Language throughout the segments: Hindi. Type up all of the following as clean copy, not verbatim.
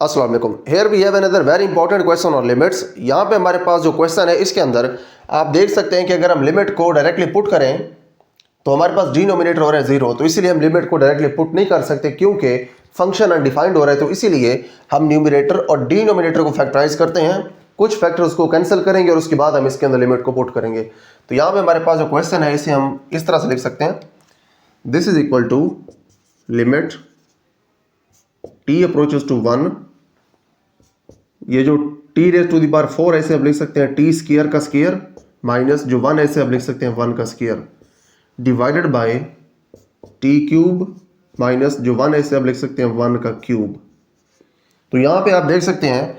अस्सलाम वालेकुम। Here we have another very important question on limits. यहाँ पे हमारे पास जो क्वेश्चन है इसके अंदर आप देख सकते हैं कि अगर हम लिमिट को डायरेक्टली पुट करें तो हमारे पास डिनोमिनेटर हो रहा है 0, तो इसीलिए हम लिमिट को डायरेक्टली पुट नहीं कर सकते क्योंकि फंक्शन अनडिफाइंड हो रहा है। तो इसीलिए हम न्यूमिनेटर और डिनोमिनेटर को फैक्टराइज करते हैं, कुछ फैक्टर्स को कैंसिल करेंगे और उसके बाद हम इसके अंदर लिमिट को पुट करेंगे। तो यहाँ पे हमारे पास जो क्वेश्चन है इसे हम इस तरह से लिख सकते हैं, this is equal to limit t approaches to 1, ये जो t raise to the power 4 ऐसे आप लिख सकते हैं t स्क्वायर का स्क्वायर माइनस जो 1 ऐसे आप लिख सकते हैं 1 का square divided by t cube minus जो 1 ऐसे आप लिख सकते हैं 1 का क्यूब। तो यहाँ पे आप देख सकते हैं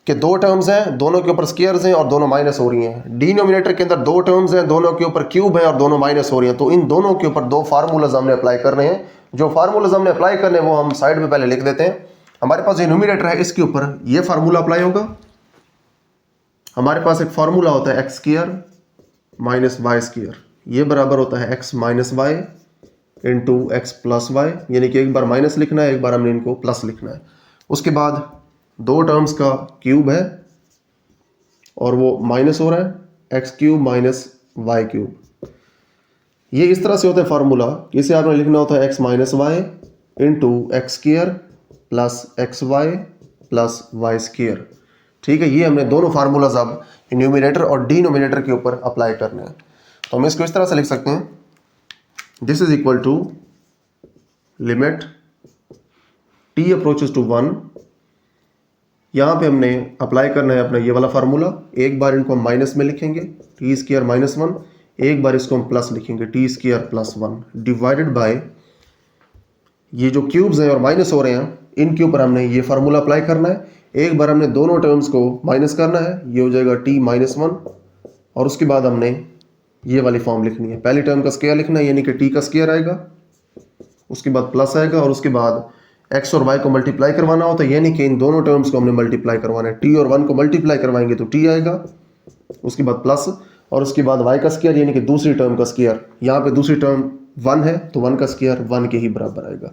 कि दो टर्म्स हैं, दोनों के ऊपर स्क्वायर्स हैं और दोनों माइनस हो रही हैं। डिनोमिनेटर के अंदर दो टर्म्स हैं, दोनों के ऊपर क्यूब है और दोनों माइनस हो रही हैं। तो इन दोनों के ऊपर दो फार्मूलाज हमने अप्लाई करने हैं। जो फार्मूलाज हमने अप्लाई करने हैं वो हम साइड में पहले लिख देते हैं। हमारे पास ये न्यूमिनेटर है, इसके ऊपर ये फार्मूला अप्लाई होगा। हमारे पास एक फार्मूला होता है x square minus y square, ये बराबर होता है x minus y into x plus y, यानी कि एक बार माइनस लिखना है, एक बार हमने इनको प्लस लिखना है। उसके बाद दो टर्म्स का क्यूब है और वो माइनस हो रहा है, x cube minus y cube. ये इस तरह से होता है फार्मूला, इसे आपने लिखना होता है x minus y into x square plus x y plus y square. ठीक है, ये हमने दोनों फार्मूलाज अब न्यूमिनेटर और डिनोमिनेटर के ऊपर अप्लाई करने हैं। तो हम इसको इस तरह से लिख सकते हैं, this is equal to limit t approaches to 1। यहाँ पे हमने अप्लाई करना है अपना ये वाला फार्मूला। एक बार इनको हम माइनस में लिखेंगे टी स्क्वायर माइनस 1, एक बार इसको हम प्लस लिखेंगे T square plus 1 divided bye ये जो क्यूब्स हैं और माइनस हो रहे हैं इनके ऊपर हमने ये फार्मूला अप्लाई करना है। एक बार हमने दोनों टर्म्स को माइनस करना है, ये हो जाएगा टी माइनस 1 और उसके बाद हमने ये वाली फॉर्म लिखनी है। पहली टर्म का स्क्वायर लिखना है, यानी कि टी का स्क्वायर आएगा, उसके बाद प्लस आएगा और उसके बाद एक्स और वाई को मल्टीप्लाई करवाना होता है, यानी कि इन दोनों टर्म्स को हमने मल्टीप्लाई करवाना है। टी और 1 को मल्टीप्लाई करवाएंगे तो टी आएगा, उसके बाद प्लस और उसके बाद वाई का स्क्वायर यानी कि दूसरी टर्म का स्क्वायर। यहाँ पे दूसरी टर्म 1 है तो 1 का स्क्वायर 1 के ही बराबर आएगा।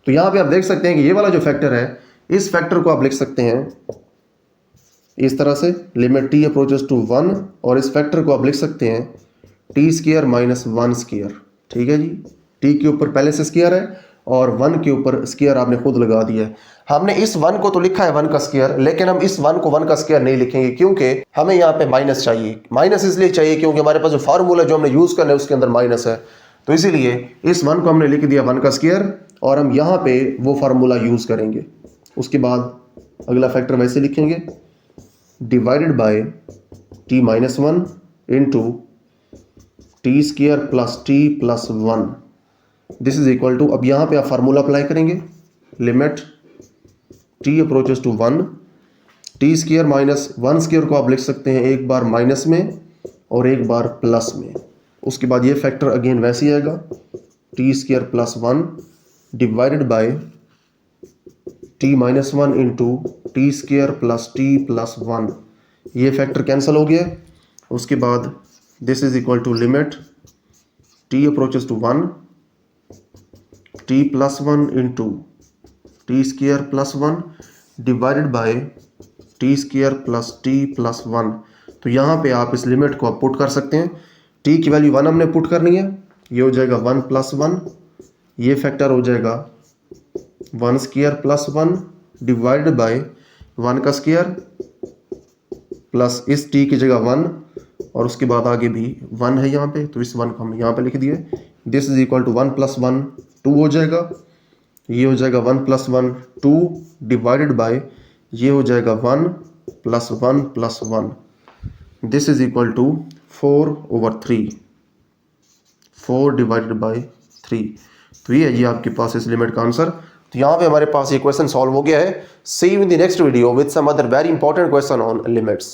तो यहाँ पे आप देख सकते हैं कि ये वाला जो फैक्टर है, इस फैक्टर को आप लिख सकते हैं इस तरह से, लिमिट t अप्रोचेस टू 1, और इस फैक्टर को आप लिख सकते हैं टी स्क्वायर माइनस 1 स्क्वायर। ठीक है जी, t के ऊपर पहले से स्क्वायर है और 1 के ऊपर स्क्वायर आपने खुद लगा दिया है। हमने इस 1 को तो लिखा है 1 का स्क्वायर, लेकिन हम इस 1 को 1 का स्क्वायर नहीं लिखेंगे क्योंकि हमें यहाँ पे माइनस चाहिए। माइनस इसलिए चाहिए क्योंकि हमारे पास जो फार्मूला जो हमने यूज करना है उसके अंदर माइनस है। तो इसीलिए इस 1 को हमने लिख दिया 1 का स्क्वायर और हम यहाँ पे वो फार्मूला यूज करेंगे। उसके बाद अगला फैक्टर वैसे लिखेंगे divided by t minus 1 into t square plus t plus 1, this is equal to, अब यहाँ पे आप फार्मूला अप्लाई करेंगे, limit t approaches to 1, t square minus 1 square को आप लिख सकते हैं एक बार माइनस में और एक बार प्लस में। उसके बाद ये फैक्टर अगेन वैसे ही आएगा, t square plus 1 divided by t minus 1 into t square plus t plus 1, ये फैक्टर कैंसिल हो गया। उसके बाद this is equal to limit t approaches to 1 t plus 1 into t square plus 1 divided by t square plus t plus 1। तो यहाँ पे आप इस लिमिट को आप पुट कर सकते हैं। t की वैल्यू 1 हमने पुट करनी है, ये हो जाएगा 1 प्लस 1, ये फैक्टर हो जाएगा 1 स्क्वायर प्लस 1 डिवाइडेड बाय 1 का स्क्वायर प्लस इस t की जगह 1 और उसके बाद आगे भी 1 है यहाँ पे, तो इस 1 को हमने यहाँ पे लिख दिए। This is equal to 1 plus 1 2 हो जाएगा, ये हो जाएगा 1 प्लस 1 2 डिवाइडेड बाय ये हो जाएगा 1 plus 1 plus 1, this is equal to 4/3, 4 divided by 3। तो ये है जी आपके पास इस लिमिट का आंसर। तो यहाँ पे हमारे पास ये क्वेश्चन सॉल्व हो गया है। See you in the next video with some other very important question on limits.